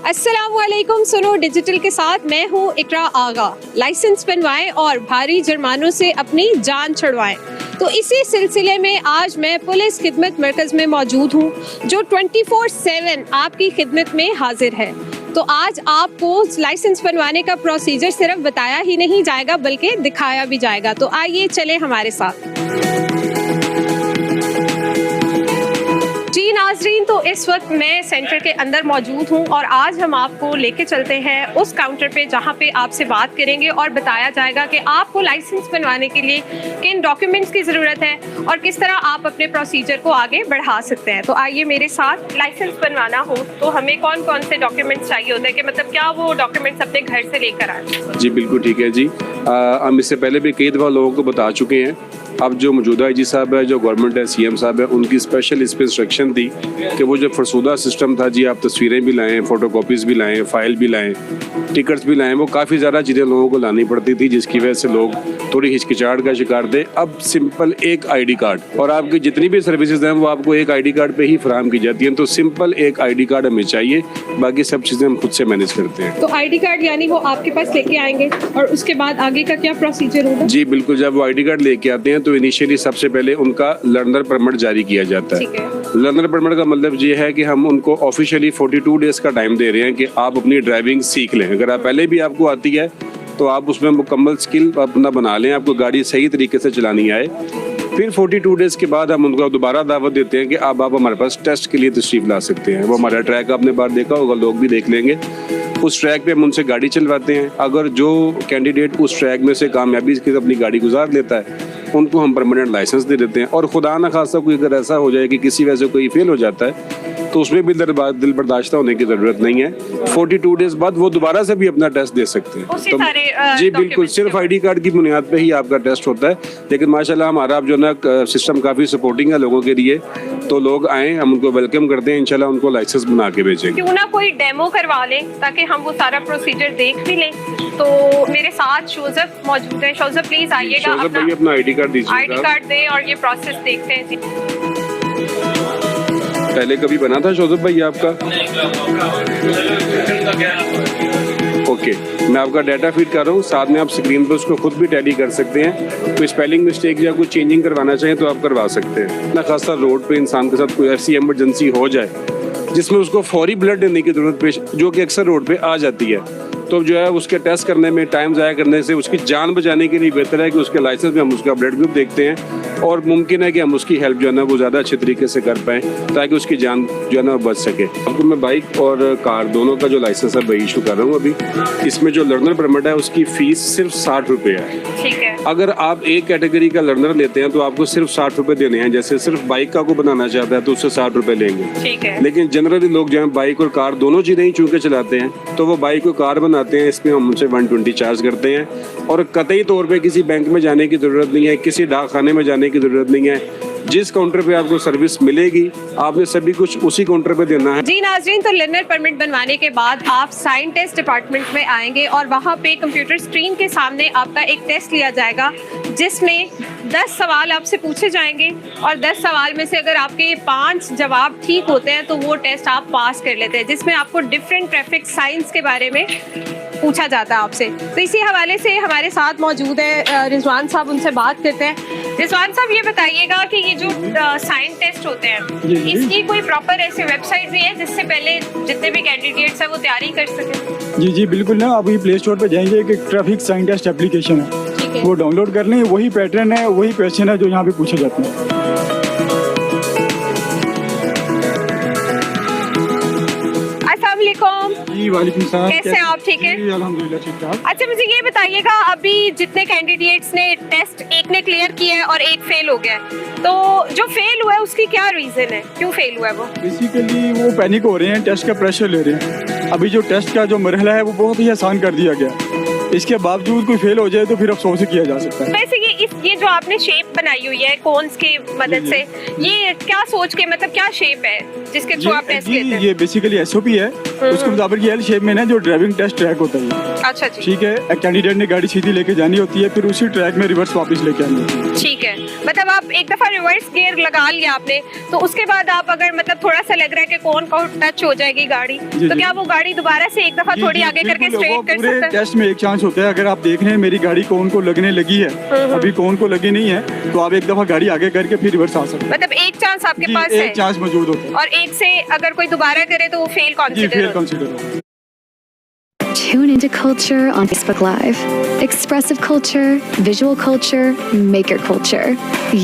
अस्सलामुअलैकुम। सुनो डिजिटल के साथ मैं हूँ इकरा आगा। लाइसेंस बनवाएं और भारी जुर्मानों से अपनी जान छुड़वाएं। तो इसी सिलसिले में आज मैं पुलिस खिदमत मरकज़ में मौजूद हूँ जो 24/7 आपकी खिदमत में हाजिर है। तो आज आपको लाइसेंस बनवाने का प्रोसीजर सिर्फ बताया ही नहीं जाएगा बल्कि दिखाया भी जाएगा। तो आइए चले हमारे साथ। जी नाजरीन, तो इस वक्त मैं सेंटर के अंदर मौजूद हूँ और आज हम आपको लेके चलते हैं उस काउंटर पे जहाँ पे आपसे बात करेंगे और बताया जाएगा कि आपको लाइसेंस बनवाने के लिए किन डॉक्यूमेंट्स की ज़रूरत है और किस तरह आप अपने प्रोसीजर को आगे बढ़ा सकते हैं। तो आइए मेरे साथ। लाइसेंस बनवाना हो तो हमें कौन कौन से डॉक्यूमेंट्स चाहिए होते हैं, कि मतलब क्या वो डॉक्यूमेंट्स अपने घर से लेकर आए? जी बिल्कुल ठीक है जी। हम इससे पहले भी कई दफ़ा लोगों को बता चुके हैं। अब जो मौजूदा आईजी साहब है, जो गवर्नमेंट है, सीएम साहब है, उनकी स्पेशल इस पर इंस्ट्रक्शन थी कि वो जो फरसूदा सिस्टम था जी, आप तस्वीरें भी लाएं, फ़ोटोकॉपीज़ भी लाएं, फ़ाइल भी लाएं, टिकट्स भी लाएं, वो काफ़ी ज़्यादा चीज़ें लोगों को लानी पड़ती थी जिसकी वजह से लोग थोड़ी हिचकिचाहट का शिकार थे। अब सिंपल एक आईडी कार्ड और आपकी जितनी भी सर्विसेज हैं वो आपको एक आईडी कार्ड पे ही फराहम की जाती हैं। तो सिंपल एक आईडी कार्ड हमें चाहिए, बाकी सब चीज़ें हम खुद से मैनेज करते हैं। तो आईडी कार्ड यानी वो आपके पास लेके आएंगे और उसके बाद आगे का क्या प्रोसीजर होगा? जी बिल्कुल, जब वो आईडी कार्ड लेके आते हैं तो इनिशियली सबसे पहले उनका लर्नर परमिट जारी किया जाता है। लर्नर परमिट का मतलब ये है कि हम उनको ऑफिशियली 42 डेज का टाइम दे रहे हैं कि आप अपनी ड्राइविंग सीख लें। अगर आप पहले भी आपको आती है तो आप उसमें मुकम्मल स्किल अपना बना लें, आपको गाड़ी सही तरीके से चलानी आए। फिर 42 डेज के बाद हम उनको दोबारा दावत देते हैं कि अब आप हमारे पास टेस्ट के लिए तशरीफ ला सकते हैं। वो हमारा ट्रैक आपने बार देखा होगा, लोग भी देख लेंगे। उस ट्रैक पे हम उनसे गाड़ी चलवाते हैं। अगर जो कैंडिडेट उस ट्रैक में से कामयाबी के साथ अपनी गाड़ी गुजार लेता है उनको हम परमानेंट लाइसेंस दे देते हैं। और खुदा न खासा कोई अगर ऐसा हो जाए कि किसी वजह से कोई फेल हो जाता है तो उसमें भी दिल बर्दाश्त होने की ज़रूरत नहीं है। 42 डेज बाद वो दोबारा से भी अपना टेस्ट दे सकते हैं। तो जी बिल्कुल, सिर्फ आईडी कार्ड की बुनियाद पे ही आपका टेस्ट होता है। लेकिन माशाल्लाह हमारा जो ना सिस्टम काफ़ी सपोर्टिंग है लोगों के लिए, तो लोग आएँ, हम उनको वेलकम करते हैं। इंशाल्लाह उनको लाइसेंस बना के भेजेंगे। क्यों ना कोई डेमो करवा लें ताकि हम वो सारा प्रोसीजर देख भी लें। तो मेरे साथ शोजफ मौजूद है। शोजफ प्लीज आइएगा, अपना आईडी कार्ड दीजिए। आईडी कार्ड दें और ये प्रोसेस देखते हैं। पहले कभी बना था शोजफ भाई आपका? ओके, मैं आपका डाटा फीड कर रहा हूँ, साथ में आप स्क्रीन पर उसको खुद भी टैली कर सकते हैं। कोई स्पेलिंग मिस्टेक या कोई चेंजिंग करवाना चाहें तो आप करवा सकते हैं। ना खासा रोड पे इंसान के साथ कोई ऐसी इमरजेंसी हो जाए जिसमें उसको फौरी ब्लड देने की जरूरत पेश, जो कि अक्सर रोड पे आ जाती है, तो जो है उसके टेस्ट करने में टाइम ज़ाया करने से उसकी जान बचाने के लिए बेहतर है कि उसके लाइसेंस में हम उसका ब्लड ग्रुप देखते हैं और मुमकिन है कि हम उसकी हेल्प जो है ना वो ज़्यादा अच्छे तरीके से कर पाएँ ताकि उसकी जान जो है ना बच सके। आपको मैं बाइक और कार दोनों का जो लाइसेंस है वही इशू कर रहा हूँ अभी। इसमें जो लर्नर परमिट है उसकी फ़ीस सिर्फ 60 रुपये है। ठीक है। अगर आप एक कैटेगरी का लर्नर लेते हैं तो आपको सिर्फ 60 रुपये देने हैं। जैसे सिर्फ बाइक का को बनाना चाहता है तो उससे 60 रुपये लेंगे। ठीक है। लेकिन जनरली लोग जो है बाइक और कार दोनों चीज़ें ही चूँकि चलाते हैं तो वो बाइक और कार बनाते हैं, इसमें हम उनसे 120 चार्ज करते हैं। और कतई तौर पे किसी बैंक में जाने की ज़रूरत नहीं है, किसी डाक खाने में जाने की ज़रूरत नहीं है। जिस काउंटर पे आपको सर्विस मिलेगी आपने सभी कुछ उसी काउंटर पे देना है। जी नाजरीन, तो लर्नर परमिट बनवाने के बाद आप साइन टेस्ट डिपार्टमेंट में आएंगे और वहाँ पे कंप्यूटर स्क्रीन के सामने आपका एक टेस्ट लिया जाएगा जिसमें 10 सवाल आपसे पूछे जाएंगे और 10 सवाल में से अगर आपके 5 जवाब ठीक होते हैं तो वो टेस्ट आप पास कर लेते हैं, जिसमें आपको डिफरेंट ट्रैफिक साइंस के बारे में पूछा जाता है आपसे। तो इसी हवाले से हमारे साथ मौजूद है रिजवान साहब, उनसे बात करते हैं। रिजवान साहब, ये बताइएगा कि ये जो साइन टेस्ट होते हैं इसकी कोई प्रॉपर ऐसी वेबसाइट भी है जिससे पहले जितने भी कैंडिडेट्स हैं वो तैयारी कर सकें? जी बिल्कुल ना, अभी प्ले स्टोर पे जाएंगे कि ट्रैफिक साइन टेस्ट एप्लीकेशन है, वो डाउनलोड कर लें। वही पैटर्न है, वही क्वेश्चन है जो यहाँ पे पूछे जाते हैं। जी वालेकुम सलाम। कैसे हैं आप? ठीक है, अल्हम्दुलिल्लाह ठीक ठाक। अच्छा मुझे ये बताइएगा, अभी जितने कैंडिडेट्स ने टेस्ट, एक ने क्लियर किया है और एक फेल हो गया, तो जो फेल हुआ है उसकी क्या रीजन है, क्यों फेल हुआ है? वो बेसिकली वो पैनिक हो रहे हैं, टेस्ट का प्रेशर ले रहे हैं। अभी जो टेस्ट का जो मरहला है वो बहुत ही आसान कर दिया गया। इसके बावजूद कोई फेल हो जाए तो फिर अफसोस किया जा सकता है। वैसे ये जो आपने शेप बनाई हुई है कोन्स की मदद से, ये क्या सोच के, मतलब क्या शेप है जिसके थ्रू आप टेस्ट लेते हैं? ये बेसिकली एसओपी है, उसके मुताबिक ये एल शेप में ना जो ड्राइविंग टेस्ट ट्रैक होता है। अच्छा जी, ठीक है। कैंडिडेट ने गाड़ी सीधी लेके जानी होती है, फिर उसी ट्रैक में रिवर्स वापस लेके आनी होती है। ठीक है। मतलब आप एक दफा रिवर्स गियर लगा लिया आपने, तो उसके बाद आप अगर मतलब थोड़ा सा लग रहा है कि कौन को टच हो जाएगी गाड़ी, तो क्या वो गाड़ी दोबारा से एक दफा थोड़ी आगे करके स्ट्रेट कर पूरे सकते हैं? टेस्ट में एक चांस होता है, अगर आप देख रहे हैं मेरी गाड़ी कौन को लगने लगी है, अभी कौन को लगी नहीं है, तो आप एक दफा गाड़ी आगे करके फिर रिवर्स आ सकते हैं। मतलब एक चांस आपके जी, पास है एक चांस मौजूद होता है और एक से अगर कोई दोबारा करे तो वो फेल जी, कंसीडर फेल होता है। कंसीडर होता है। Tune into culture on Facebook Live. Expressive culture, visual culture, maker culture.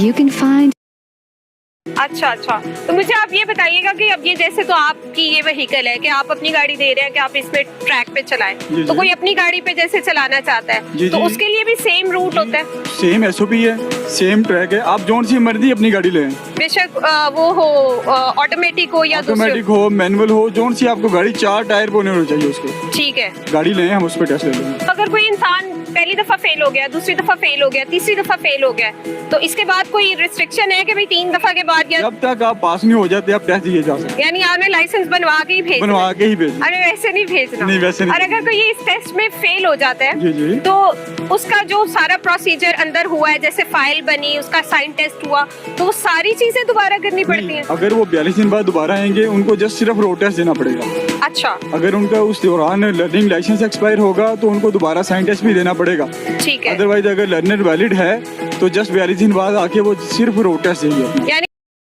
You can find अच्छा अच्छा, तो मुझे आप ये बताइएगा कि अब ये जैसे तो आपकी ये व्हीकल है कि आप अपनी गाड़ी दे रहे हैं कि आप इसमें ट्रैक पे चलाएं, जी, तो जी। कोई अपनी गाड़ी पे जैसे चलाना चाहता है जी, तो जी। उसके लिए भी सेम रूट होता है? सेम एसओपी है, सेम ट्रैक है, आप जोन सी मर्जी अपनी गाड़ी लें, बेशक वो हो ऑटोमेटिक हो या ऑटोमेटिक हो, मैनुअल हो, जोन सी आपको गाड़ी 4 टायर पे होने चाहिए उसको, ठीक है। गाड़ी लें, हम उस पर टेस्ट ले लेंगे। अगर कोई इंसान पहली दफा फेल हो गया, दूसरी दफा फेल हो गया, तीसरी दफा फेल हो गया, तो इसके बाद कोई रिस्ट्रिक्शन है कि भाई 3 दफा के बाद या जब तक आप पास नहीं हो जाते आप टेस्ट दिए जा सकते, यानी आपने लाइसेंस बनवा के ही भेजना? बनवा के ही भेजिए। अरे वैसे नहीं भेजना। नहीं, वैसे नहीं और अगर कोई इस टेस्ट में फेल हो जाता है जी, जी। तो उसका जो सारा प्रोसीजर अंदर हुआ है, जैसे फाइल बनी, उसका साइन टेस्ट हुआ, तो वो सारी चीजें दोबारा करनी पड़ती हैं? अगर वो 42 दिन बाद दोबारा आएंगे, उनको जस्ट सिर्फ रोड टेस्ट देना पड़ेगा। अच्छा, अगर उनका उस दौरान लर्निंग लाइसेंस एक्सपायर होगा तो उनको दोबारा साइन टेस्ट भी देना पड़ेगा। ठीक है। अदरवाइज अगर लर्नर वैलिड है तो जस्ट 42 दिन बाद आके वो सिर्फ रोड टेस्ट देंगे। यानी